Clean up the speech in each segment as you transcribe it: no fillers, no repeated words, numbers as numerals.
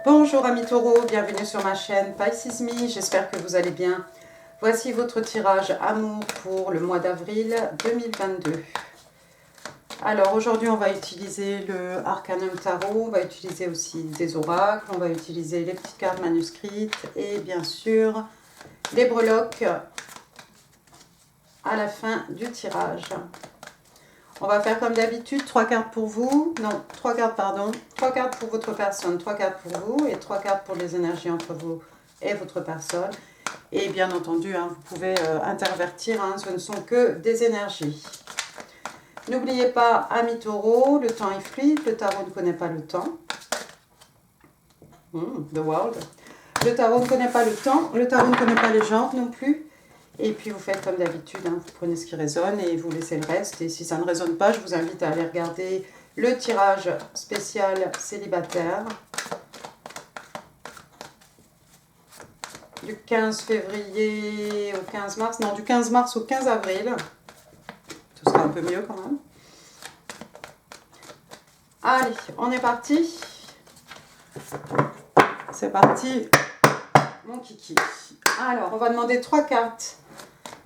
Bonjour amis taureaux, bienvenue sur ma chaîne Pisces Me, j'espère que vous allez bien. Voici votre tirage amour pour le mois d'avril 2022. Alors aujourd'hui on va utiliser le Arcanum Tarot, on va utiliser aussi des oracles, on va utiliser les petites cartes manuscrites et bien sûr les breloques à la fin du tirage. On va faire comme d'habitude, 3 cartes pour vous, non, 3 cartes pardon, 3 cartes pour votre personne, 3 cartes pour vous et 3 cartes pour les énergies entre vous et votre personne. Et bien entendu, hein, vous pouvez intervertir, hein, ce ne sont que des énergies. N'oubliez pas, amis taureaux, le temps est fluide, le tarot ne connaît pas le temps. The world. Le tarot ne connaît pas le temps, le tarot ne connaît pas les genres non plus. Et puis vous faites comme d'habitude, hein, vous prenez ce qui résonne et vous laissez le reste. Et si ça ne résonne pas, je vous invite à aller regarder le tirage spécial célibataire du 15 février au 15 mars, non du 15 mars au 15 avril. Ce sera un peu mieux quand même. Allez, on est parti. C'est parti, mon kiki. Alors, on va demander 3 cartes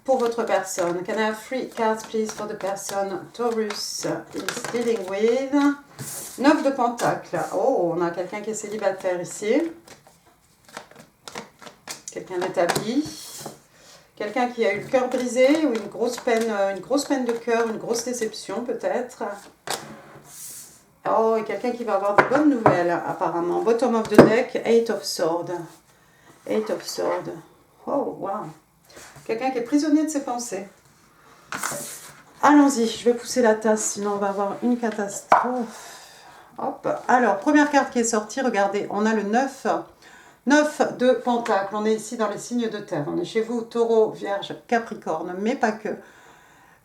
pour votre personne. Can I have 3 cards please for the person Taurus is dealing with? 9 de Pentacle. Oh, on a quelqu'un qui est célibataire ici. Quelqu'un d'établi. Quelqu'un qui a eu le cœur brisé ou une grosse peine de cœur, une grosse déception peut-être. Oh, et quelqu'un qui va avoir de bonnes nouvelles apparemment. Bottom of the deck, 8 of Swords. 8 of Swords. Oh, wow. Quelqu'un qui est prisonnier de ses pensées. Allons-y, je vais pousser la tasse, sinon on va avoir une catastrophe. Hop. Alors, première carte qui est sortie, regardez, on a le 9. 9 de Pentacle. On est ici dans les signes de terre. On est chez vous, Taureau, Vierge, Capricorne, mais pas que.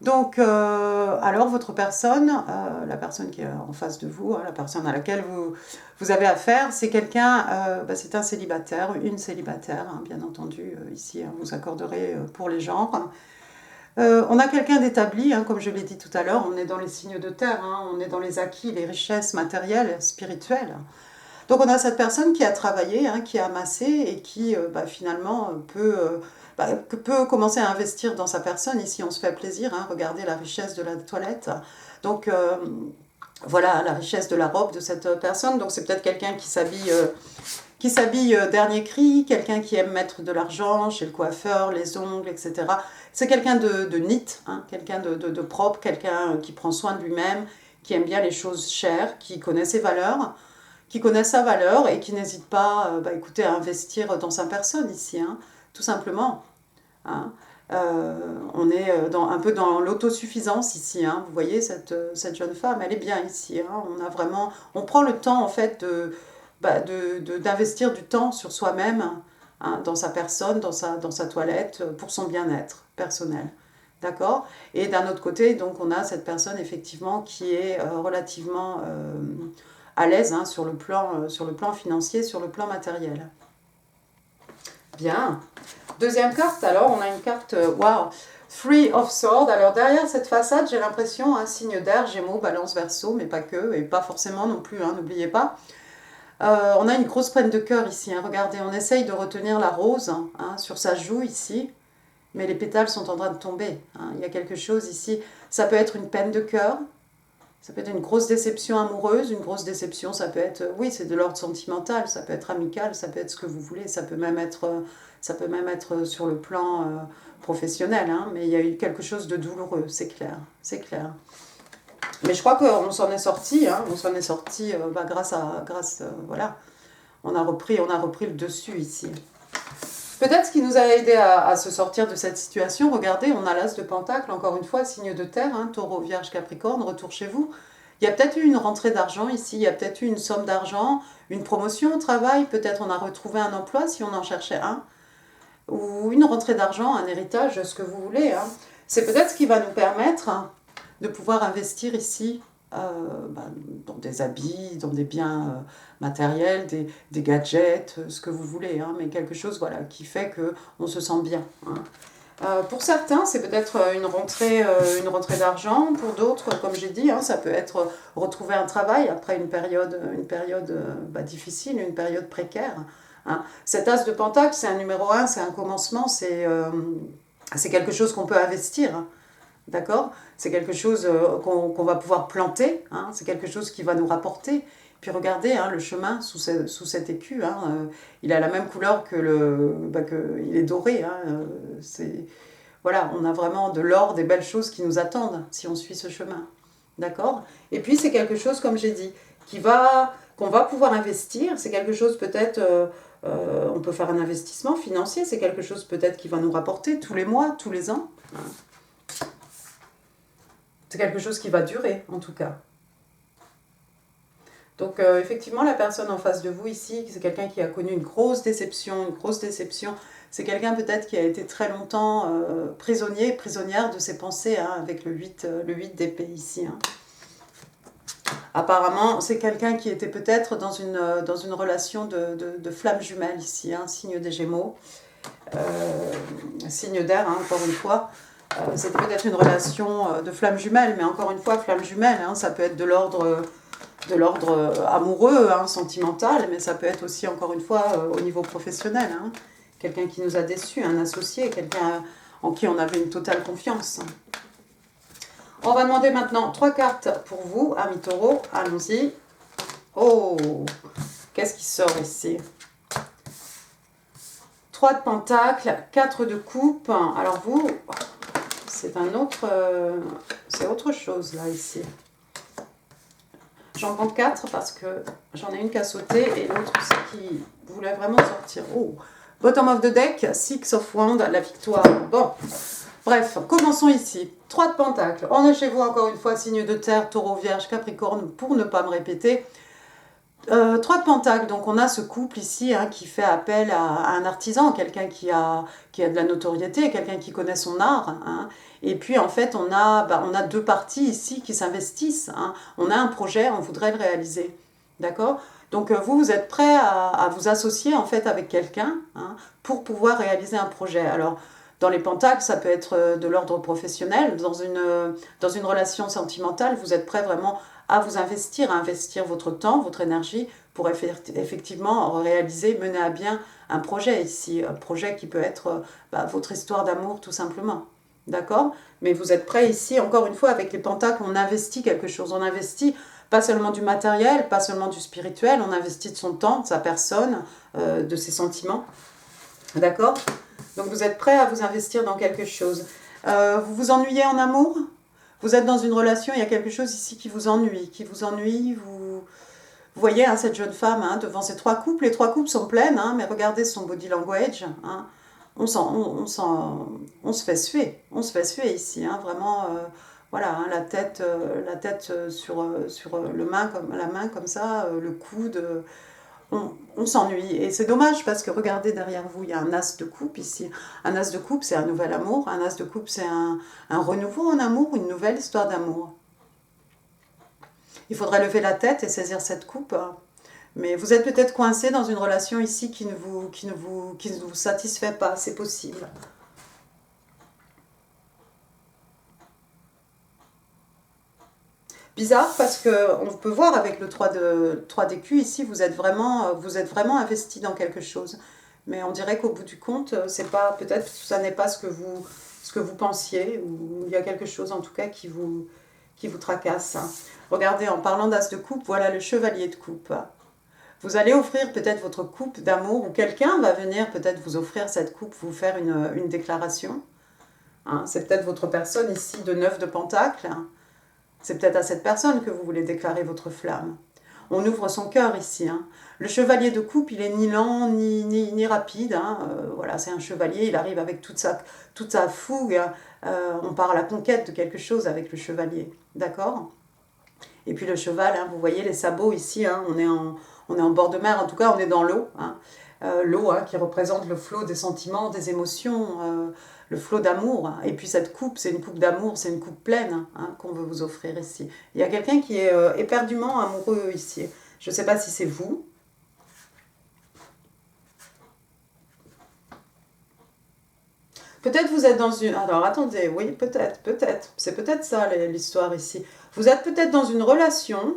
Donc, alors votre personne, la personne qui est en face de vous, hein, la personne à laquelle vous avez affaire, c'est quelqu'un, c'est un célibataire, une célibataire, hein, bien entendu, ici, hein, vous accorderez pour les genres. On a quelqu'un d'établi, hein, comme je l'ai dit tout à l'heure, on est dans les signes de terre, hein, on est dans les acquis, les richesses matérielles, spirituelles. Donc on a cette personne qui a travaillé, hein, qui a amassé et qui finalement peut commencer à investir dans sa personne. Ici on se fait plaisir, hein, regardez la richesse de la toilette. Donc voilà la richesse de la robe de cette personne. Donc c'est peut-être quelqu'un qui s'habille dernier cri, quelqu'un qui aime mettre de l'argent chez le coiffeur, les ongles, etc. C'est quelqu'un de neat, hein, quelqu'un de propre, quelqu'un qui prend soin de lui-même, qui aime bien les choses chères, qui connaît ses valeurs, qui connaît sa valeur et qui n'hésite pas écoutez, à investir dans sa personne ici, hein, tout simplement. Hein. On est un peu dans l'autosuffisance ici, hein. Vous voyez cette jeune femme, elle est bien ici, hein. On prend le temps en fait d'investir du temps sur soi-même, hein, dans sa personne, dans sa toilette, pour son bien-être personnel. D'accord? Et d'un autre côté, donc on a cette personne effectivement qui est relativement à l'aise, hein, sur le plan financier, sur le plan matériel. Bien. Deuxième carte, alors, on a une carte, wow, Three of Swords. Alors, derrière cette façade, j'ai l'impression, un signe d'air, Gémeaux, Balance, Verseau, mais pas que, et pas forcément non plus, hein, n'oubliez pas. On a une grosse peine de cœur ici, hein, regardez, on essaye de retenir la rose, hein, sur sa joue ici, mais les pétales sont en train de tomber, hein. Il y a quelque chose ici, ça peut être une peine de cœur, ça peut être une grosse déception amoureuse, une grosse déception, ça peut être, oui, c'est de l'ordre sentimental, ça peut être amical, ça peut être ce que vous voulez, ça peut même être sur le plan professionnel, hein, mais il y a eu quelque chose de douloureux, c'est clair, c'est clair. Mais je crois qu'on s'en est sorti, hein, voilà, on a repris le dessus ici. Peut-être ce qui nous a aidé à se sortir de cette situation, regardez, on a l'as de Pentacle, encore une fois, signe de terre, hein, Taureau, Vierge, Capricorne, retour chez vous. Il y a peut-être eu une rentrée d'argent ici, il y a peut-être eu une somme d'argent, une promotion au travail, peut-être on a retrouvé un emploi si on en cherchait un, ou une rentrée d'argent, un héritage, ce que vous voulez, hein. C'est peut-être ce qui va nous permettre, hein, de pouvoir investir ici dans des habits, dans des biens matériels, des gadgets, ce que vous voulez, hein, mais quelque chose voilà, qui fait qu'on se sent bien. Hein. Pour certains, c'est peut-être une rentrée d'argent. Pour d'autres, comme j'ai dit, hein, ça peut être retrouver un travail après une période difficile, une période précaire. Hein. Cet as de pentacle, c'est un numéro 1, c'est un commencement, c'est quelque chose qu'on peut investir. Hein. D'accord? C'est quelque chose qu'on va pouvoir planter, hein, c'est quelque chose qui va nous rapporter. Puis regardez, hein, le chemin sous cet écu, hein, il a la même couleur il est doré. Hein, voilà, on a vraiment de l'or, des belles choses qui nous attendent si on suit ce chemin. D'accord? Et puis c'est quelque chose, comme j'ai dit, qu'on va pouvoir investir. C'est quelque chose peut-être, on peut faire un investissement financier, c'est quelque chose peut-être qui va nous rapporter tous les mois, tous les ans. C'est quelque chose qui va durer, en tout cas. Donc, effectivement, la personne en face de vous ici, c'est quelqu'un qui a connu une grosse déception, une grosse déception. C'est quelqu'un peut-être qui a été très longtemps prisonnière de ses pensées, hein, avec le 8 d'épée ici. Hein. Apparemment, c'est quelqu'un qui était peut-être dans une relation de flamme jumelle ici, hein, signe des Gémeaux, signe d'air, hein, encore une fois. C'était peut-être une relation de flamme jumelle, mais encore une fois, flamme jumelle, hein, ça peut être de l'ordre amoureux, hein, sentimental, mais ça peut être aussi, encore une fois, au niveau professionnel. Hein. Quelqu'un qui nous a déçus, un associé, quelqu'un en qui on avait une totale confiance. On va demander maintenant 3 cartes pour vous, amis taureaux. Allons-y. Oh, qu'est-ce qui sort ici ? 3 de pentacles, 4 de coupe. Alors vous, c'est autre chose là, ici. J'en prends 4 parce que j'en ai une qui a sauté et l'autre c'est qui voulait vraiment sortir. Oh, bottom of the deck, 6 of Wands, la victoire. Bon, bref, commençons ici. 3 de pentacles. On est chez vous encore une fois, signe de terre, taureau, vierge, capricorne, pour ne pas me répéter. 3 de pentacles, donc on a ce couple ici, hein, qui fait appel à un artisan, quelqu'un qui a de la notoriété, quelqu'un qui connaît son art. Hein. Et puis en fait on a 2 parties ici qui s'investissent. Hein. On a un projet, on voudrait le réaliser. D'accord ? Donc vous êtes prêt à vous associer en fait avec quelqu'un, hein, pour pouvoir réaliser un projet. Alors dans les pentacles, ça peut être de l'ordre professionnel. Dans une relation sentimentale, vous êtes prêt vraiment à investir votre temps, votre énergie pour effectivement réaliser, mener à bien un projet ici. Un projet qui peut être votre histoire d'amour tout simplement. D'accord ? Mais vous êtes prêt ici, encore une fois, avec les pentacles, on investit quelque chose. On investit pas seulement du matériel, pas seulement du spirituel, on investit de son temps, de sa personne, de ses sentiments. D'accord ? Donc vous êtes prêt à vous investir dans quelque chose. Vous vous ennuyez en amour ? Vous êtes dans une relation, il y a quelque chose ici qui vous ennuie. Vous voyez, hein, cette jeune femme, hein, devant ces 3 coupes. Les 3 coupes sont pleines, hein, mais regardez son body language. Hein. On se fait suer. On se fait suer ici. Hein, vraiment, voilà, hein, la tête sur la main comme ça, le coude. On s'ennuie. Et c'est dommage parce que regardez derrière vous, il y a un as de coupe ici. Un as de coupe, c'est un nouvel amour. Un as de coupe, c'est un renouveau en amour, une nouvelle histoire d'amour. Il faudrait lever la tête et saisir cette coupe. Mais vous êtes peut-être coincé dans une relation ici qui ne vous satisfait pas. C'est possible. Bizarre parce qu'on peut voir avec le 3 d'écu ici, vous êtes vraiment investi dans quelque chose. Mais on dirait qu'au bout du compte, c'est pas, peut-être que ça n'est pas ce que vous pensiez, ou il y a quelque chose en tout cas qui vous tracasse. Regardez, en parlant d'as de coupe, voilà le chevalier de coupe. Vous allez offrir peut-être votre coupe d'amour, ou quelqu'un va venir peut-être vous offrir cette coupe, vous faire une déclaration. Hein, c'est peut-être votre personne ici de 9 de pentacle. C'est peut-être à cette personne que vous voulez déclarer votre flamme. On ouvre son cœur ici. Hein. Le chevalier de coupe, il est ni lent, ni rapide. Hein. Voilà, c'est un chevalier, il arrive avec toute sa fougue. On part à la conquête de quelque chose avec le chevalier. D'accord ? Et puis le cheval, hein, vous voyez les sabots ici, hein, on est en bord de mer, en tout cas on est dans l'eau. Hein. L'eau, hein, qui représente le flot des sentiments, des émotions, le flot d'amour. Et puis cette coupe, c'est une coupe d'amour, c'est une coupe pleine, hein, qu'on veut vous offrir ici. Il y a quelqu'un qui est éperdument amoureux ici. Je ne sais pas si c'est vous. Peut-être vous êtes dans une... Alors attendez, oui, peut-être. C'est peut-être ça l'histoire ici. Vous êtes peut-être dans une relation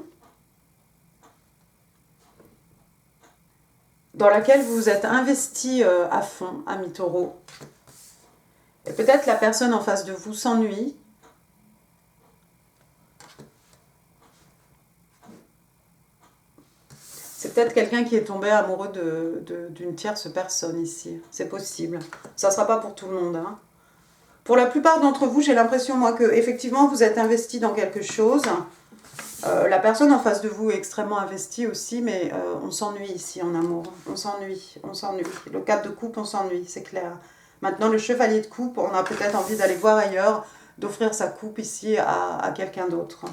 dans laquelle vous vous êtes investi à fond, ami Taureau. Et peut-être la personne en face de vous s'ennuie. C'est peut-être quelqu'un qui est tombé amoureux d'une tierce personne ici. C'est possible. Ça ne sera pas pour tout le monde. Hein. Pour la plupart d'entre vous, j'ai l'impression, moi, que effectivement vous êtes investi dans quelque chose. La personne en face de vous est extrêmement investie aussi, mais on s'ennuie ici en amour. On s'ennuie. Le 4 de coupe, on s'ennuie, c'est clair. Maintenant, le chevalier de coupe, on a peut-être envie d'aller voir ailleurs, d'offrir sa coupe ici à quelqu'un d'autre.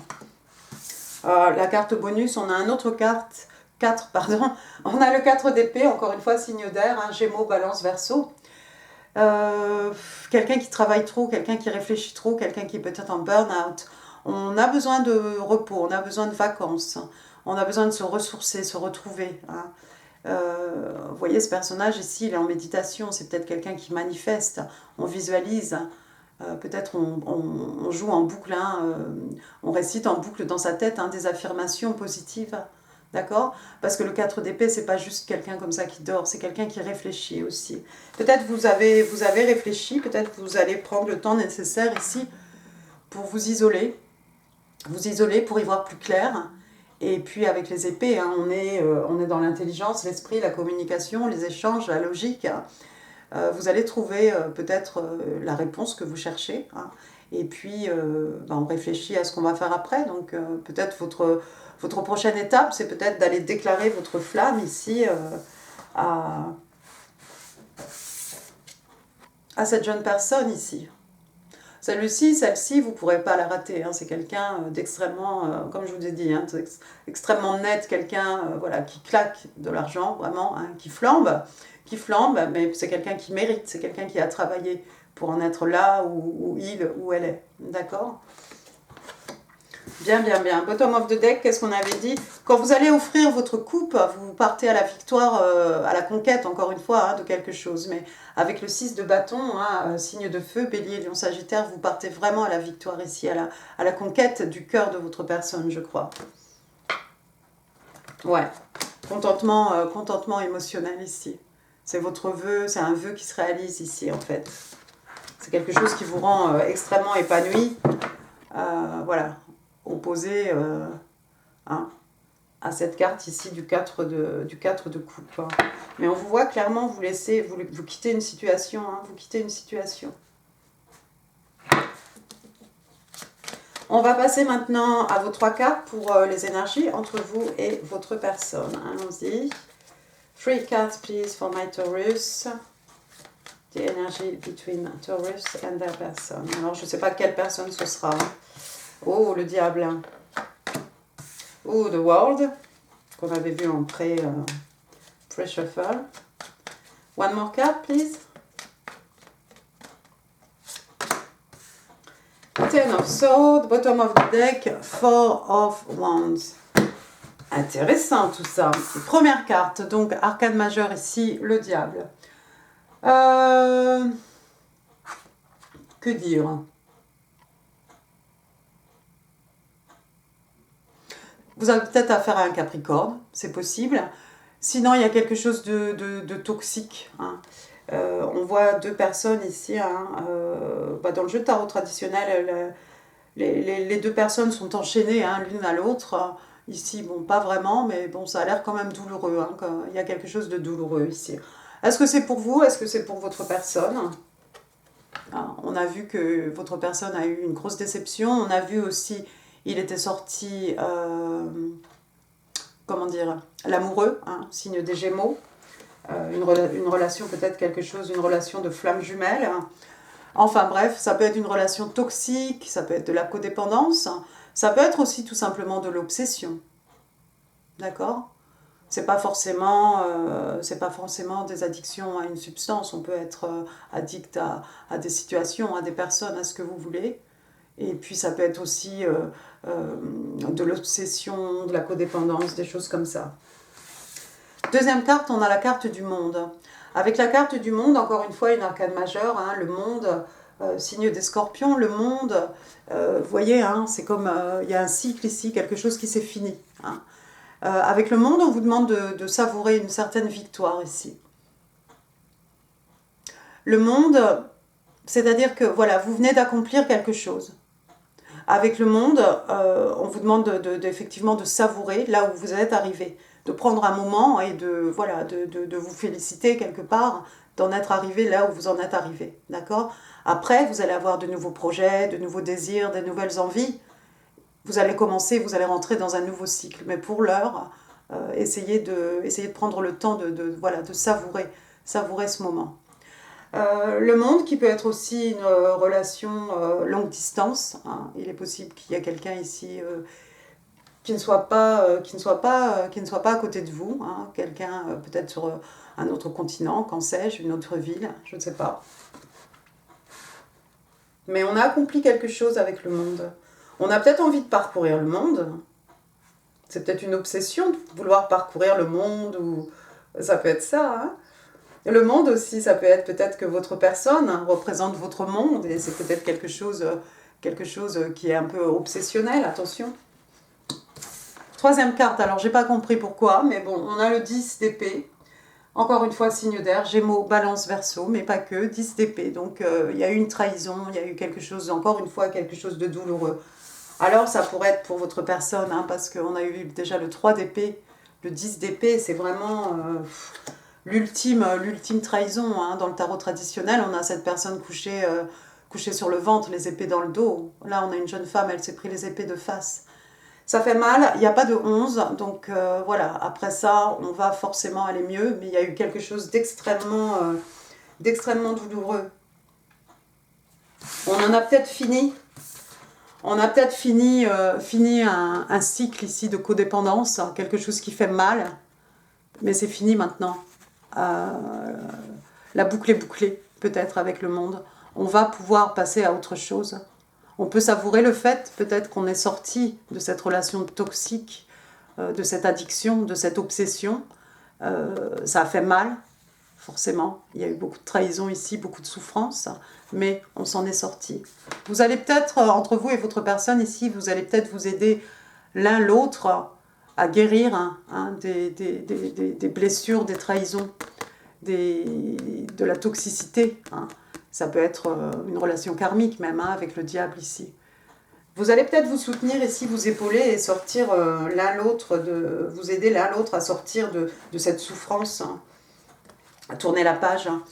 La carte bonus, on a une autre carte, 4, pardon. On a le 4 d'épée, encore une fois, signe d'air, hein, Gémeaux, Balance, Verseau. Quelqu'un qui travaille trop, quelqu'un qui réfléchit trop, quelqu'un qui est peut-être en burn-out. On a besoin de repos, on a besoin de vacances, on a besoin de se ressourcer, se retrouver. Hein. Vous voyez, ce personnage ici, il est en méditation, c'est peut-être quelqu'un qui manifeste, on visualise, peut-être on joue en boucle, hein, on récite en boucle dans sa tête hein, des affirmations positives. D'accord? Parce que le 4 d'épée, c'est pas juste quelqu'un comme ça qui dort, c'est quelqu'un qui réfléchit aussi. Peut-être vous avez réfléchi, peut-être vous allez prendre le temps nécessaire ici pour vous isoler pour y voir plus clair. Et puis avec les épées, hein, on est dans l'intelligence, l'esprit, la communication, les échanges, la logique. Vous allez trouver peut-être la réponse que vous cherchez. Hein. Et puis, on réfléchit à ce qu'on va faire après. Donc, peut-être votre prochaine étape, c'est peut-être d'aller déclarer votre flamme ici à cette jeune personne ici. Celle-ci, vous ne pourrez pas la rater. Hein. C'est quelqu'un d'extrêmement, comme je vous ai dit, hein, extrêmement net, quelqu'un voilà, qui claque de l'argent, vraiment, hein, qui flambe, mais c'est quelqu'un qui mérite, c'est quelqu'un qui a travaillé pour en être là où elle est. D'accord ? Bien. Bottom of the deck, qu'est-ce qu'on avait dit? Quand vous allez offrir votre coupe, vous partez à la victoire, à la conquête, encore une fois, hein, de quelque chose. Mais avec le 6 de bâton, hein, signe de feu, bélier, lion, sagittaire, vous partez vraiment à la victoire ici, à la conquête du cœur de votre personne, je crois. Ouais, contentement émotionnel ici. C'est votre vœu, c'est un vœu qui se réalise ici, en fait. C'est quelque chose qui vous rend extrêmement épanoui. Voilà. Opposé hein, à cette carte ici du 4 de coupe. Hein. Mais on vous voit clairement, vous quittez une situation. Hein, vous quittez une situation. On va passer maintenant à vos 3 cartes pour les énergies entre vous et votre personne. Allons-y. 3 cards please for my Taurus. The energy between Taurus and their person. Alors je ne sais pas quelle personne ce sera. Hein. Oh, le diable. Oh, The World, qu'on avait vu en pré-shuffle. One more card, please. Ten of Swords, bottom of the deck, Four of Wands. Intéressant tout ça. Première carte, donc arcane majeure ici, le diable. Que dire ? Vous avez peut-être affaire à un Capricorne, c'est possible. Sinon, il y a quelque chose de toxique. Hein. On voit 2 personnes ici. Hein, dans le jeu de tarot traditionnel, les 2 personnes sont enchaînées hein, l'une à l'autre. Ici, bon, pas vraiment, mais bon, ça a l'air quand même douloureux. Hein, il y a quelque chose de douloureux ici. Est-ce que c'est pour vous? Est-ce que c'est pour votre personne? On a vu que votre personne a eu une grosse déception. On a vu aussi... Il était sorti, comment dire, l'amoureux, hein, signe des Gémeaux. Une relation, peut-être quelque chose, une relation de flamme jumelle. Enfin bref, ça peut être une relation toxique, ça peut être de la codépendance, ça peut être aussi tout simplement de l'obsession. D'accord ? C'est pas forcément des addictions à une substance. On peut être addict à des situations, à des personnes, à ce que vous voulez. Et puis ça peut être aussi de l'obsession, de la codépendance, des choses comme ça. Deuxième carte, on a la carte du monde. Avec la carte du monde, encore une fois, une arcane majeure, hein, le monde, signe des scorpions, le monde, vous voyez, hein, c'est comme, il y a un cycle ici, quelque chose qui s'est fini. Hein. Avec le monde, on vous demande de savourer une certaine victoire ici. Le monde, c'est-à-dire que, voilà, vous venez d'accomplir quelque chose. Avec le monde, on vous demande effectivement de savourer là où vous êtes arrivé, de prendre un moment et voilà, de vous féliciter quelque part, d'en être arrivé là où vous en êtes arrivé, d'accord? Après, vous allez avoir de nouveaux projets, de nouveaux désirs, des nouvelles envies. Vous allez commencer, vous allez rentrer dans un nouveau cycle. Mais pour l'heure, essayez de prendre le temps voilà, de savourer ce moment. Le monde qui peut être aussi une relation longue distance. Hein. Il est possible qu'il y ait quelqu'un ici qui ne soit pas à côté de vous. Hein. Quelqu'un peut-être sur un autre continent, qu'en sais-je, une autre ville, je ne sais pas. Mais on a accompli quelque chose avec le monde. On a peut-être envie de parcourir le monde. C'est peut-être une obsession de vouloir parcourir le monde, ou ça peut être ça, hein. Le monde aussi, ça peut être peut-être que votre personne représente votre monde, et c'est peut-être quelque chose qui est un peu obsessionnel, attention. Troisième carte, alors j'ai pas compris pourquoi, mais bon, on a le 10 d'épée. Encore une fois, signe d'air, Gémeaux, Balance, Verseau, mais pas que, 10 d'épée. Donc il y a eu une trahison, il y a eu quelque chose, encore une fois, quelque chose de douloureux. Alors ça pourrait être pour votre personne, hein, parce qu'on a eu déjà le 3 d'épée, le 10 d'épée, c'est vraiment l'ultime trahison. Hein. Dans le tarot traditionnel, on a cette personne couchée sur le ventre, les épées dans le dos. Là, on a une jeune femme, elle s'est pris les épées de face. Ça fait mal, il n'y a pas de 11, donc voilà, après ça, on va forcément aller mieux, mais il y a eu quelque chose d'extrêmement douloureux. On en a peut-être fini. On a peut-être fini un cycle ici de codépendance, quelque chose qui fait mal, mais c'est fini maintenant. La boucle est bouclée, peut-être, avec le monde. On va pouvoir passer à autre chose. On peut savourer le fait, peut-être, qu'on est sorti de cette relation toxique, de cette addiction, de cette obsession. Ça a fait mal, forcément. Il y a eu beaucoup de trahison ici, beaucoup de souffrance, mais on s'en est sorti. Vous allez peut-être, entre vous et votre personne ici, vous allez peut-être vous aider l'un l'autre à guérir hein, des blessures, des trahisons, de la toxicité. Hein. Ça peut être une relation karmique même, hein, avec le diable ici. Vous allez peut-être vous soutenir ici, vous épauler et sortir l'un l'autre, vous aider l'un l'autre à sortir de cette souffrance, hein, à tourner la page. Hein.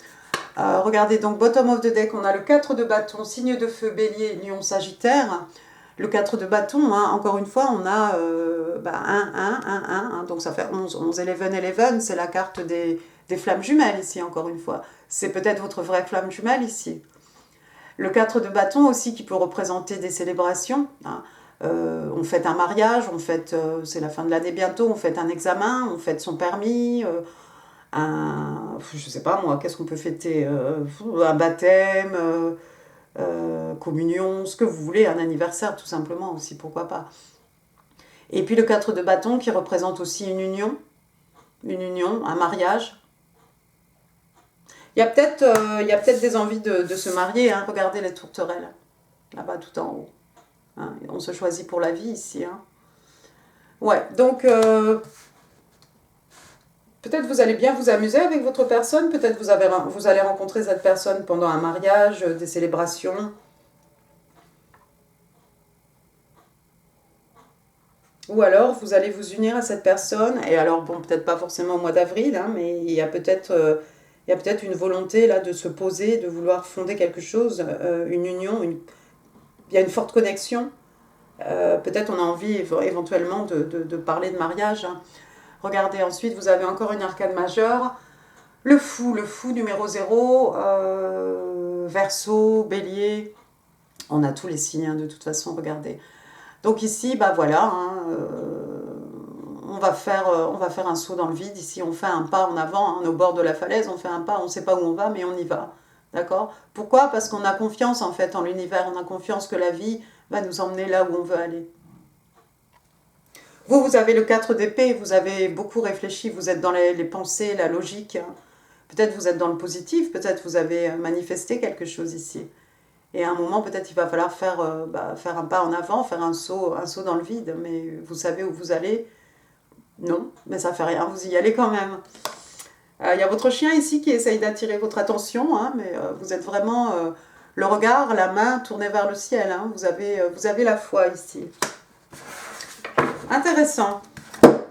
Regardez, donc bottom of the deck, on a le 4 de bâton, signe de feu, bélier, lion, sagittaire. Le 4 de bâton, hein, encore une fois, on a 1, donc ça fait 11, 11, 11, c'est la carte des flammes jumelles ici, encore une fois. C'est peut-être votre vraie flamme jumelle ici. Le 4 de bâton aussi qui peut représenter des célébrations. Hein. On fête un mariage, c'est la fin de l'année bientôt, on fête un examen, on fête son permis, je sais pas moi, qu'est-ce qu'on peut fêter, un baptême, communion, ce que vous voulez, un anniversaire tout simplement aussi, pourquoi pas. Et puis le 4 de bâton qui représente aussi une union, un mariage. Il y a peut-être des envies de se marier, hein. Regardez les tourterelles, là-bas tout en haut. Hein. On se choisit pour la vie ici. Hein. Ouais, donc peut-être vous allez bien vous amuser avec votre personne, peut-être vous allez rencontrer cette personne pendant un mariage, des célébrations. Ou alors vous allez vous unir à cette personne, et alors bon, peut-être pas forcément au mois d'avril, hein, mais il y a peut-être une volonté là de se poser, de vouloir fonder quelque chose, une union, il y a une forte connexion. Peut-être on a envie éventuellement de parler de mariage. Hein. Regardez, ensuite vous avez encore une arcane majeure, le fou numéro 0, Verseau, Bélier, on a tous les signes hein, de toute façon, regardez. Donc ici, bah voilà, hein, on va faire un saut dans le vide. Ici, on fait un pas en avant, hein, au bord de la falaise, on fait un pas, on ne sait pas où on va, mais on y va. D'accord ? Pourquoi ? Parce qu'on a confiance en fait en l'univers, on a confiance que la vie va nous emmener là où on veut aller. Vous avez le 4 d'épée, vous avez beaucoup réfléchi, vous êtes dans les pensées, la logique. Peut-être vous êtes dans le positif, peut-être vous avez manifesté quelque chose ici. Et à un moment, peut-être il va falloir faire un pas en avant, faire un saut dans le vide. Mais vous savez où vous allez? Non, mais ça fait rien, vous y allez quand même. Il y a votre chien ici qui essaye d'attirer votre attention, hein, mais vous êtes vraiment le regard, la main tournée vers le ciel. Hein, vous avez la foi ici. Intéressant.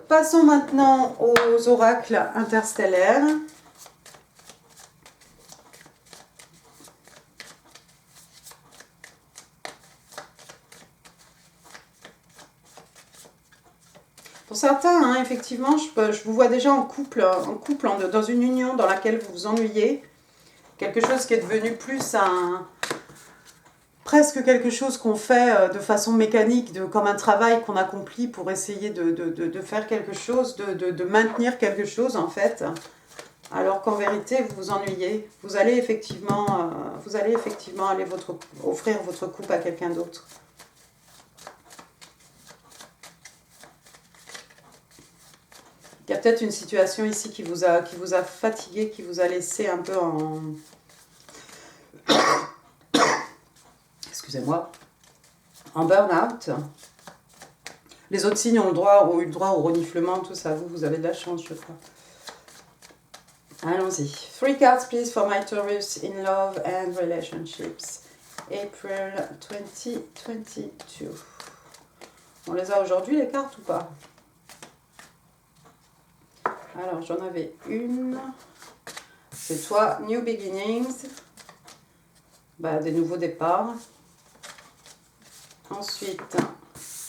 Passons maintenant aux oracles interstellaires. Pour certains, hein, effectivement, je vous vois déjà en couple dans une union dans laquelle vous vous ennuyez. Quelque chose qui est devenu plus presque quelque chose qu'on fait de façon mécanique, comme un travail qu'on accomplit pour essayer de faire quelque chose, de maintenir quelque chose en fait. Alors qu'en vérité, vous vous ennuyez. Vous allez effectivement aller offrir votre couple à quelqu'un d'autre. Il y a peut-être une situation ici qui vous a fatigué, qui vous a laissé un peu en... Excusez-moi. En burn-out. Les autres signes ont eu le droit au reniflement, tout ça. Vous avez de la chance, je crois. Allons-y. 3 cards, please, for my Taurus in love and relationships. April 2022. On les a aujourd'hui, les cartes, ou pas? Alors, j'en avais une. C'est soit New Beginnings, des nouveaux départs. Ensuite,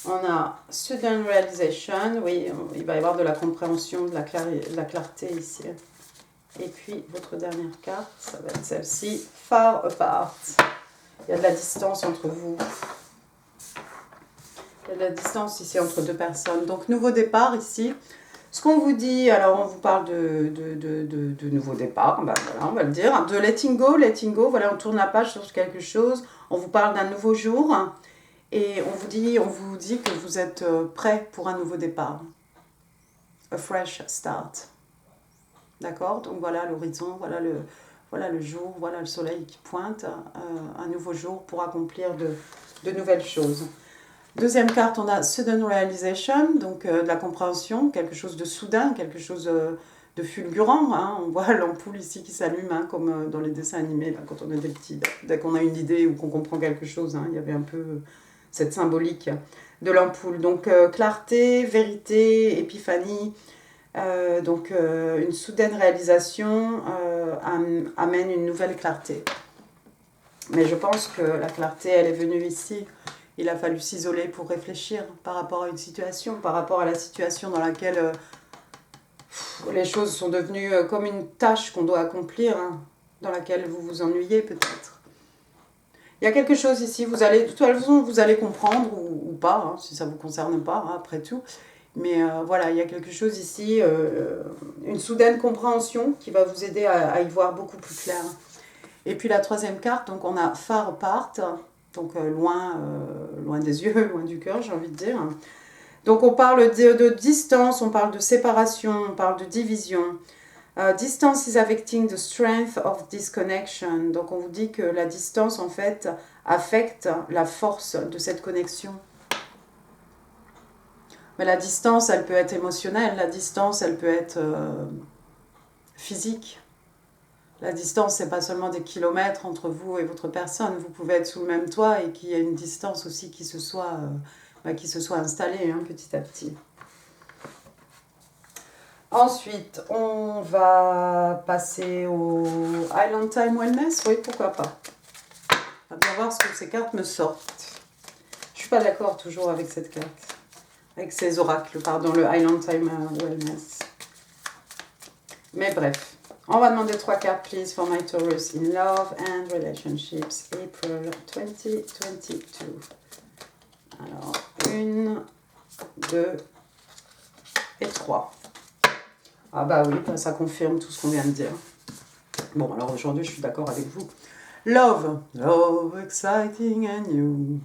on a Sudden Realization. Oui, il va y avoir de la compréhension, de la clarté ici. Et puis, votre dernière carte, ça va être celle-ci. Far Apart. Il y a de la distance entre vous. Il y a de la distance ici entre deux personnes. Donc, nouveau départ ici. Ce qu'on vous dit, alors on vous parle de nouveau départ, voilà, on va le dire, de letting go, voilà, on tourne la page sur quelque chose, on vous parle d'un nouveau jour et on vous dit que vous êtes prêt pour un nouveau départ, a fresh start, d'accord? Donc voilà l'horizon, voilà le jour, voilà le soleil qui pointe, un nouveau jour pour accomplir de nouvelles choses. Deuxième carte, on a Sudden Realization, donc de la compréhension, quelque chose de soudain, quelque chose de fulgurant. Hein. On voit l'ampoule ici qui s'allume, hein, comme dans les dessins animés, quand on est des petits. Dès qu'on a une idée ou qu'on comprend quelque chose, hein, il y avait un peu cette symbolique de l'ampoule. Donc clarté, vérité, épiphanie, donc une soudaine réalisation amène une nouvelle clarté. Mais je pense que la clarté, elle est venue ici. Il a fallu s'isoler pour réfléchir par rapport à une situation, par rapport à la situation dans laquelle les choses sont devenues comme une tâche qu'on doit accomplir, hein, dans laquelle vous vous ennuyez peut-être. Il y a quelque chose ici, de toute façon vous allez comprendre ou pas, hein, si ça ne vous concerne pas, hein, après tout. Mais voilà, il y a quelque chose ici, une soudaine compréhension qui va vous aider à y voir beaucoup plus clair. Et puis la troisième carte, donc on a Far Apart. Donc loin des yeux, loin du cœur, j'ai envie de dire. Donc on parle de distance, on parle de séparation, on parle de division. Distance is affecting the strength of disconnection. Donc on vous dit que la distance en fait affecte la force de cette connexion. Mais la distance, elle peut être émotionnelle, la distance, elle peut être physique. La distance, c'est pas seulement des kilomètres entre vous et votre personne. Vous pouvez être sous le même toit et qu'il y ait une distance aussi qui se soit installée, hein, petit à petit. Ensuite, on va passer au Island Time Wellness. Oui, pourquoi pas. On va bien voir ce que ces cartes me sortent. Je suis pas d'accord toujours avec cette carte. Avec ces oracles, pardon, le Island Time Wellness. Mais bref. On va demander 3 cartes, please, for my Taurus in love and relationships, April 2022. Alors, 1, 2 et 3. Ah bah oui, ça confirme tout ce qu'on vient de dire. Bon, alors aujourd'hui, je suis d'accord avec vous. Love, exciting and new.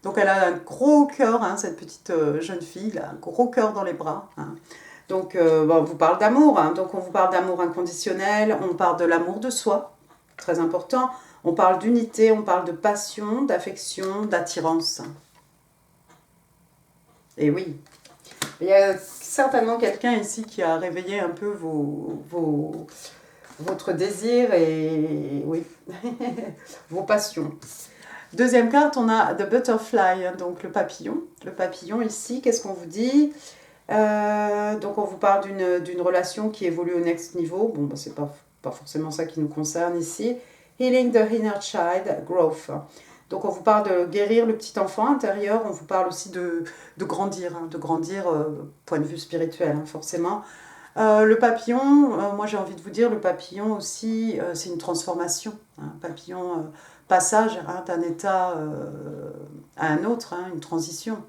Donc elle a un gros cœur, hein, cette petite jeune fille, là, un gros cœur dans les bras. Hein. Donc bon, on vous parle d'amour, hein. Donc on vous parle d'amour inconditionnel, on parle de l'amour de soi, très important. On parle d'unité, on parle de passion, d'affection, d'attirance. Et oui, il y a certainement quelqu'un ici qui a réveillé un peu votre désir et oui, vos passions. Deuxième carte, on a The Butterfly, donc le papillon. Le papillon ici, qu'est-ce qu'on vous dit? Donc on vous parle d'une relation qui évolue au next niveau. Bon, bah, c'est pas forcément ça qui nous concerne ici. Healing the inner child, growth. Donc on vous parle de guérir le petit enfant intérieur, on vous parle aussi de grandir, hein, de grandir point de vue spirituel, hein, forcément. Le papillon, moi j'ai envie de vous dire, le papillon aussi, c'est une transformation. Hein, papillon, passage, hein, d'un état à un autre, hein, une transition.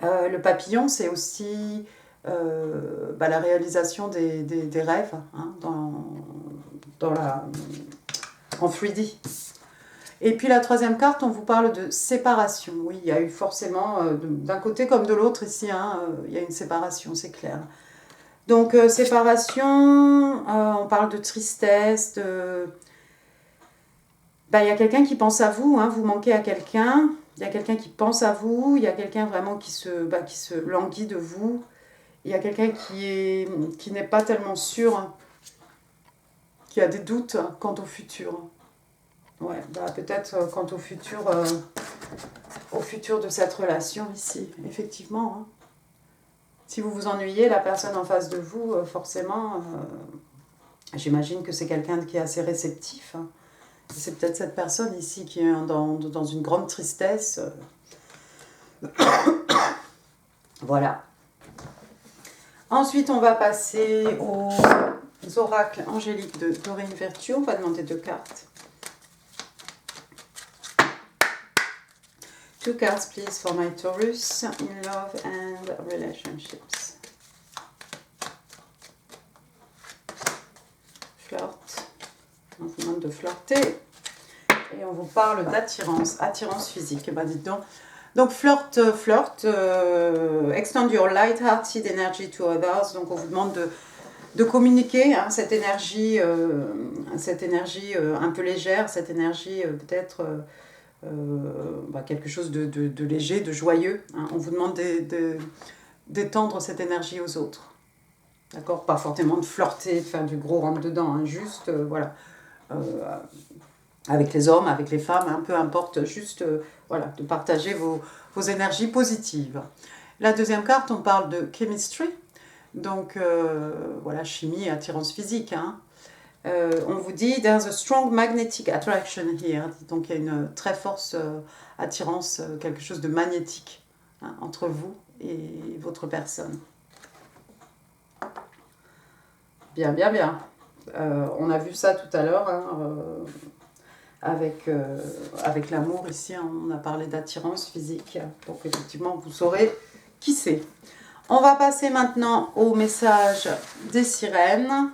Le papillon, c'est aussi la réalisation des rêves, hein, en 3D. Et puis la troisième carte, on vous parle de séparation. Oui, il y a eu forcément, d'un côté comme de l'autre ici, hein, il y a une séparation, c'est clair. Donc séparation, on parle de tristesse, il y a quelqu'un qui pense à vous, hein, vous manquez à quelqu'un, il y a quelqu'un qui pense à vous, il y a quelqu'un vraiment qui se languit de vous, il y a quelqu'un qui n'est pas tellement sûr, hein, qui a des doutes quant au futur. Ouais, peut-être quant au futur de cette relation ici, effectivement. Hein. Si vous vous ennuyez, la personne en face de vous, forcément, j'imagine que c'est quelqu'un qui est assez réceptif. Hein. C'est peut-être cette personne ici qui est dans une grande tristesse. Voilà. Ensuite, on va passer aux oracles angéliques de Doreen Virtue. On va demander 2 cartes. 2 cards, please, for my Taurus in love and relationships. Flirt. On vous demande de flirter. Et on vous parle d'attirance, attirance physique. Bah dites donc. Donc flirt, extend your light-hearted energy to others. Donc on vous demande de communiquer, hein, cette énergie un peu légère, cette énergie peut-être quelque chose de léger, de joyeux. Hein. On vous demande d'étendre cette énergie aux autres. D'accord? Pas forcément de flirter, de faire du gros rentre-dedans, hein, juste, voilà. Avec les hommes, avec les femmes, hein, peu importe, juste voilà, de partager vos énergies positives. La deuxième carte, on parle de chemistry, donc voilà, chimie et attirance physique. Hein. On vous dit, there's a strong magnetic attraction here, donc il y a une très forte attirance, quelque chose de magnétique, hein, entre vous et votre personne. Bien, bien, bien. On a vu ça tout à l'heure, hein, avec l'amour ici, hein, on a parlé d'attirance physique, donc effectivement vous saurez qui c'est. On va passer maintenant au message des sirènes.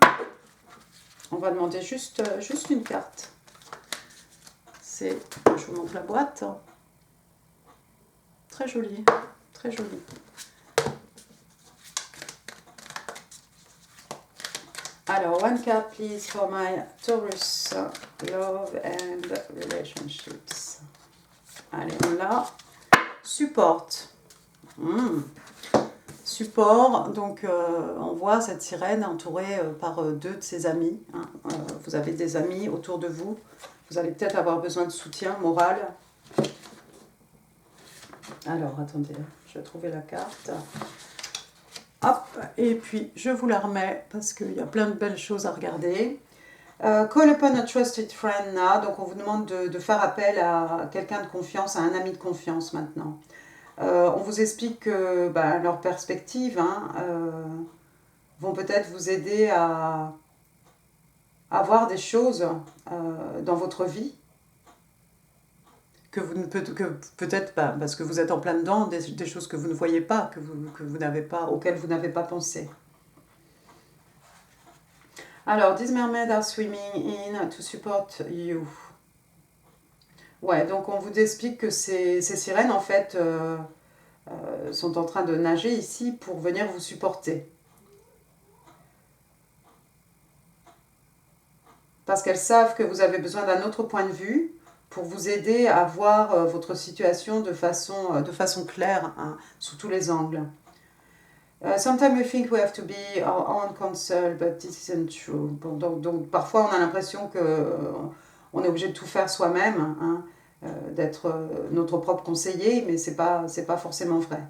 On va demander juste une carte. Je vous montre la boîte. Très jolie, très jolie. Alors, 1 card please for my Taurus, love and relationships. Allez, on l'a. Support. Support, donc on voit cette sirène entourée par 2 de ses amis. Hein. Vous avez des amis autour de vous. Vous allez peut-être avoir besoin de soutien moral. Alors, attendez, je vais trouver la carte. Hop, et puis je vous la remets parce qu'il y a plein de belles choses à regarder. Call upon a trusted friend now. Donc on vous demande de faire appel à quelqu'un de confiance, à un ami de confiance maintenant. On vous explique que leurs perspectives, hein, vont peut-être vous aider à voir des choses dans votre vie que peut-être pas, parce que vous êtes en plein dedans, des choses que vous ne voyez pas, auxquelles vous n'avez pas pensé. Alors, these mermaids are swimming in to support you. Ouais, donc on vous explique que ces sirènes, en fait, sont en train de nager ici pour venir vous supporter. Parce qu'elles savent que vous avez besoin d'un autre point de vue pour vous aider à voir votre situation de façon claire, hein, sous tous les angles. Sometimes we think we have to be our own counsel, but this isn't true. Bon, donc parfois on a l'impression que on est obligé de tout faire soi-même, hein, d'être notre propre conseiller, mais c'est pas forcément vrai.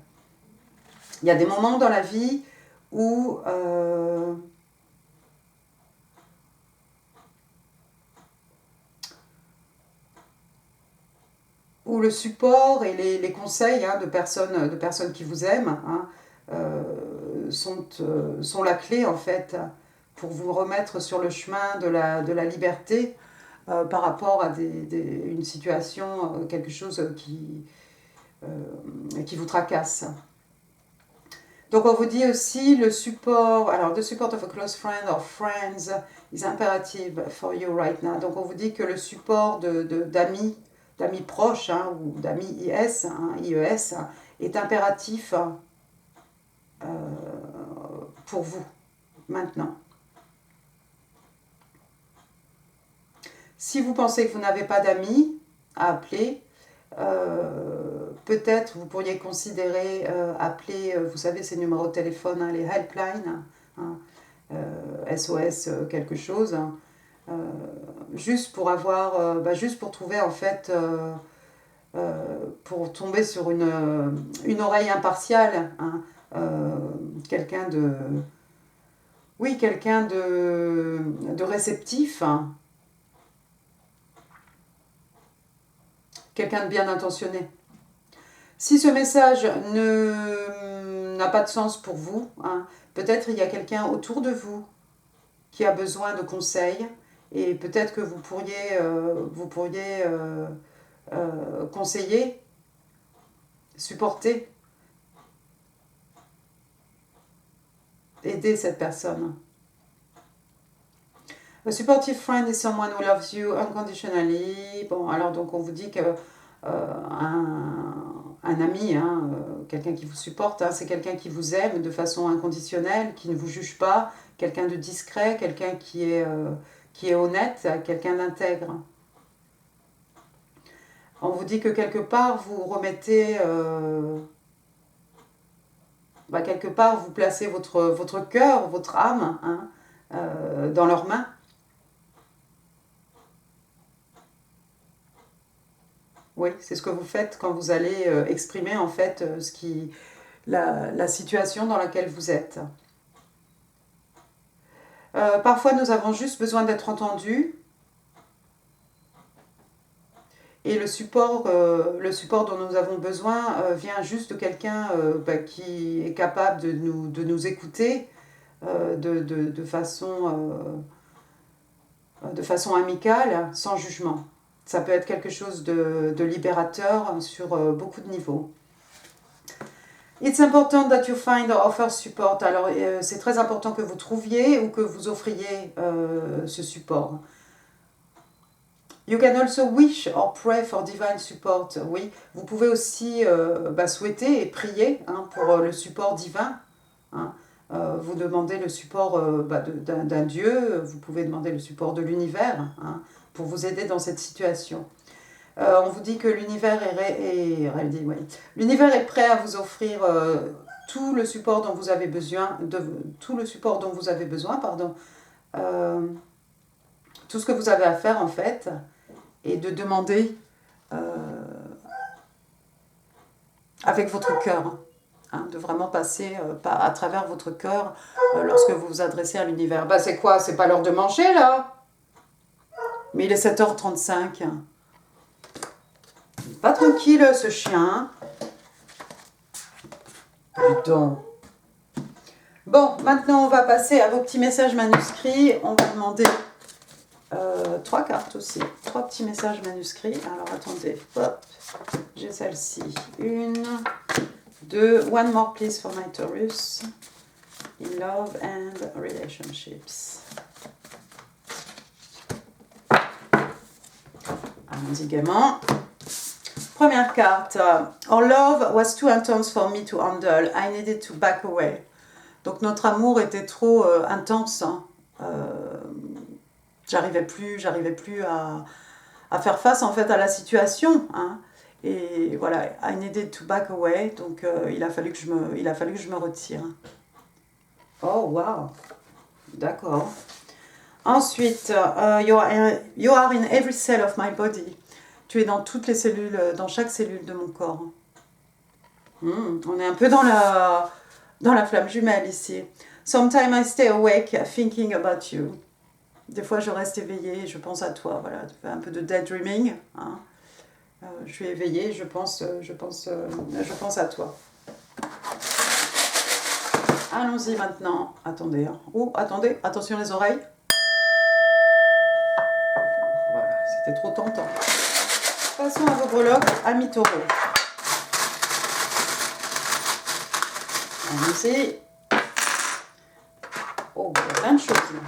Il y a des moments dans la vie où le support et les conseils, hein, de personnes qui vous aiment, hein, sont la clé en fait pour vous remettre sur le chemin de la liberté par rapport à une situation, quelque chose qui vous tracasse. Donc on vous dit aussi le support, alors the support of a close friend or friends is imperative for you right now. Donc on vous dit que le support d'amis proches, hein, ou d'amis IS, hein, IES, est impératif pour vous maintenant. Si vous pensez que vous n'avez pas d'amis à appeler, peut-être vous pourriez considérer appeler, vous savez, ces numéros de téléphone, hein, les helplines, hein, SOS quelque chose, hein, juste pour avoir, juste pour trouver en fait, pour tomber sur une oreille impartiale, hein, quelqu'un de, oui, quelqu'un de réceptif, hein, quelqu'un de bien intentionné. Si ce message n'a pas de sens pour vous, hein, peut-être il y a quelqu'un autour de vous qui a besoin de conseils et peut-être que vous pourriez conseiller, supporter, aider cette personne. A supportive friend is someone who loves you unconditionally. Bon, alors donc on vous dit que un ami, hein, quelqu'un qui vous supporte, hein, c'est quelqu'un qui vous aime de façon inconditionnelle, qui ne vous juge pas, quelqu'un de discret, quelqu'un qui est honnête, quelqu'un d'intègre. On vous dit que quelque part vous remettez, quelque part vous placez votre cœur, votre âme, hein, dans leurs mains. Oui, c'est ce que vous faites quand vous allez exprimer en fait la situation dans laquelle vous êtes. Parfois, nous avons juste besoin d'être entendus. Et le support dont nous avons besoin vient juste de quelqu'un qui est capable de nous écouter de façon amicale, sans jugement. Ça peut être quelque chose de libérateur sur beaucoup de niveaux. It's important that you find or offer support. Alors, c'est très important que vous trouviez ou que vous offriez ce support. You can also wish or pray for divine support. Oui, vous pouvez aussi souhaiter et prier, hein, pour le support divin. Hein. Vous demandez le support d'un Dieu, vous pouvez demander le support de l'univers, hein, pour vous aider dans cette situation. On vous dit que l'univers l'univers est prêt à vous offrir tout le support dont vous avez besoin, tout ce que vous avez à faire en fait, et de demander avec votre cœur, hein, de vraiment passer à travers votre cœur lorsque vous vous adressez à l'univers. C'est quoi? C'est pas l'heure de manger là? Mais il est 7h35. Pas tranquille ce chien. Putain. Bon, maintenant on va passer à vos petits messages manuscrits. On va demander 3 cartes aussi. 3 petits messages manuscrits. Alors attendez, hop, j'ai celle-ci. 1, 2, one more please for my Taurus. In love and relationships. Allons-y gaiement. Première carte. Our love was too intense for me to handle. I needed to back away. Donc notre amour était trop intense. Hein. J'arrivais plus à faire face en fait à la situation. Hein. Et voilà, I needed to back away. Donc il a fallu que je me retire. Oh wow, d'accord. Ensuite, you are in every cell of my body. Tu es dans toutes les cellules, dans chaque cellule de mon corps. On est un peu dans la flamme jumelle ici. Sometimes I stay awake thinking about you. Des fois, je reste éveillée et je pense à toi. Voilà, tu fais un peu de daydreaming. Hein. Je suis éveillée, je pense à toi. Allons-y maintenant. Attendez. Hein. Oh, attendez, attention les oreilles. Voilà, c'était trop tentant. Passons à vos breloques, amis taureaux. Allons-y. Oh, il y a plein de choses là.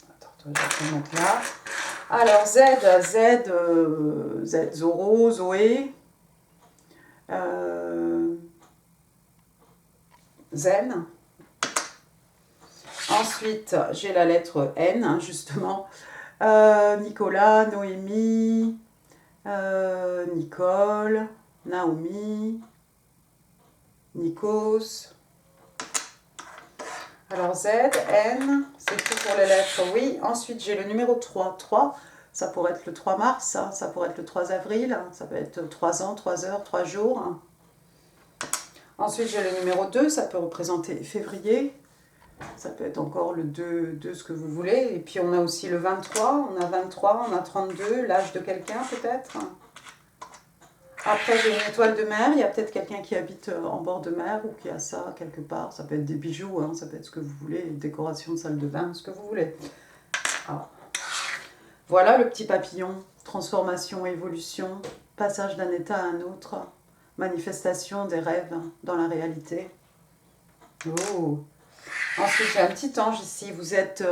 Attends, toi, je vais te mettre là. Alors, Z, Zoro, Zoé. Zen. Ensuite, j'ai la lettre N, hein, justement. Nicolas, Noémie, Nicole, Naomi, Nikos. Alors Z, N, c'est tout pour les lettres, oui. Ensuite, j'ai le numéro 3. 3, ça pourrait être le 3 mars, hein, ça pourrait être le 3 avril, hein, ça peut être 3 ans, 3 heures, 3 jours. Hein. Ensuite, j'ai le numéro 2, ça peut représenter février. Ça peut être encore le 2, ce que vous voulez. Et puis on a aussi le 23, on a 23, on a 32, l'âge de quelqu'un peut-être. Après j'ai une étoile de mer, il y a peut-être quelqu'un qui habite en bord de mer ou qui a ça quelque part. Ça peut être des bijoux, hein, ça peut être ce que vous voulez, une décoration de salle de bain, ce que vous voulez. Ah. Voilà le petit papillon, transformation, évolution, passage d'un état à un autre, manifestation des rêves dans la réalité. Oh. Ensuite, j'ai un petit ange ici. Vous êtes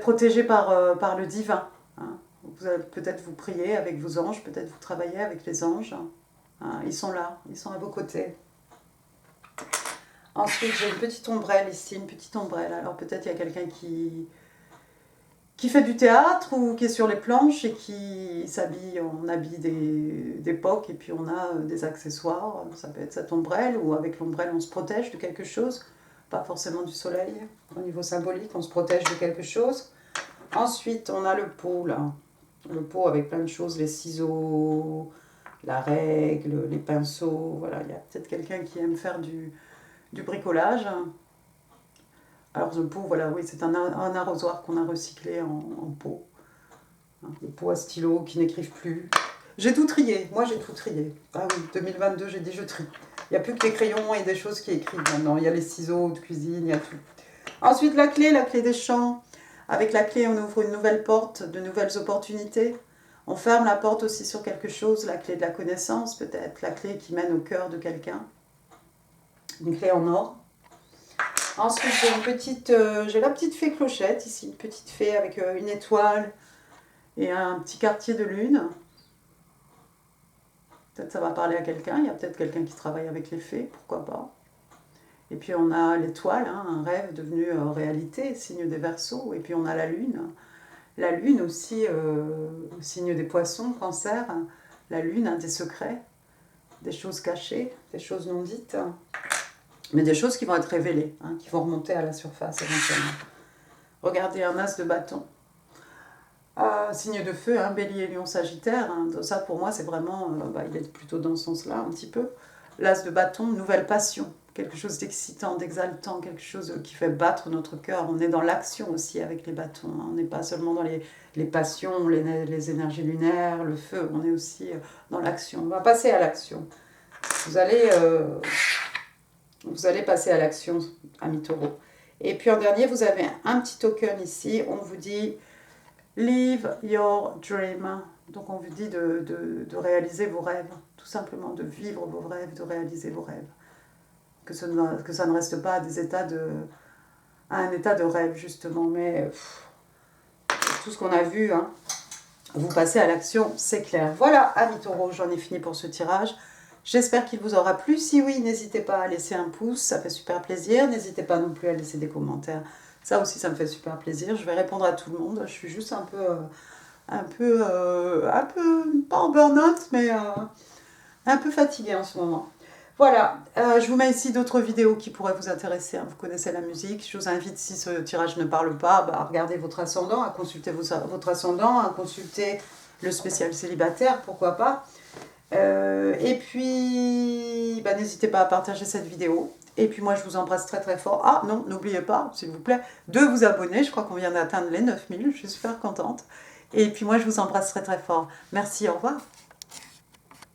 protégé par le divin. Hein. Vous allez peut-être vous prier avec vos anges, peut-être vous travaillez avec les anges. Hein. Ils sont là, ils sont à vos côtés. Ensuite, j'ai une petite ombrelle ici, une petite ombrelle. Alors peut-être il y a quelqu'un qui fait du théâtre ou qui est sur les planches et qui s'habille en habit d'époque et puis on a des accessoires. Ça peut être cette ombrelle ou avec l'ombrelle on se protège de quelque chose. Pas forcément du soleil, au niveau symbolique, on se protège de quelque chose. Ensuite, on a le pot, là. Le pot avec plein de choses, les ciseaux, la règle, les pinceaux. Voilà, il y a peut-être quelqu'un qui aime faire du bricolage. Alors, le pot, voilà, oui, c'est un arrosoir qu'on a recyclé en pot. Le pot à stylo qui n'écrivent plus. J'ai tout trié, moi j'ai tout trié. Ah oui, 2022, j'ai dit je trie. Il n'y a plus que les crayons et des choses qui écrivent maintenant. Il y a les ciseaux de cuisine, il y a tout. Ensuite, la clé des champs. Avec la clé, on ouvre une nouvelle porte, de nouvelles opportunités. On ferme la porte aussi sur quelque chose, la clé de la connaissance peut-être, la clé qui mène au cœur de quelqu'un. Une clé en or. Ensuite, j'ai la petite fée clochette ici, une petite fée avec une étoile et un petit quartier de lune. Peut-être ça va parler à quelqu'un, il y a peut-être quelqu'un qui travaille avec les fées, pourquoi pas. Et puis on a l'étoile, hein, un rêve devenu réalité, signe des Verseaux. Et puis on a la lune aussi, signe des Poissons, Cancer. La lune, hein, des secrets, des choses cachées, des choses non dites, mais des choses qui vont être révélées, hein, qui vont remonter à la surface éventuellement. Regardez un as de bâton. Signe de feu, hein, Bélier, Lion, Sagittaire. Hein, ça pour moi c'est vraiment, il est plutôt dans ce sens-là un petit peu. L'as de bâton, nouvelle passion. Quelque chose d'excitant, d'exaltant, quelque chose qui fait battre notre cœur. On est dans l'action aussi avec les bâtons. Hein. On n'est pas seulement dans les passions, les énergies lunaires, le feu. On est aussi dans l'action. On va passer à l'action. Vous allez passer à l'action, amis taureaux. Et puis en dernier, vous avez un petit token ici. On vous dit « Live your dream ». Donc on vous dit de réaliser vos rêves. Tout simplement, de vivre vos rêves, de réaliser vos rêves. Que ça ne reste pas à un état de rêve, justement. Mais tout ce qu'on a vu, hein, vous passez à l'action, c'est clair. Voilà, amis taureaux, j'en ai fini pour ce tirage. J'espère qu'il vous aura plu. Si oui, n'hésitez pas à laisser un pouce, ça fait super plaisir. N'hésitez pas non plus à laisser des commentaires. Ça aussi, ça me fait super plaisir. Je vais répondre à tout le monde. Je suis juste un peu pas en burn-out, mais un peu fatiguée en ce moment. Voilà, je vous mets ici d'autres vidéos qui pourraient vous intéresser, hein. Vous connaissez la musique. Je vous invite, si ce tirage ne parle pas, à regarder votre ascendant, à consulter votre ascendant, à consulter le spécial célibataire, pourquoi pas. Et puis, n'hésitez pas à partager cette vidéo. Et puis moi, je vous embrasse très très fort. Ah non, n'oubliez pas, s'il vous plaît, de vous abonner. Je crois qu'on vient d'atteindre les 9000, je suis super contente. Et puis moi, je vous embrasse très très fort. Merci, au revoir.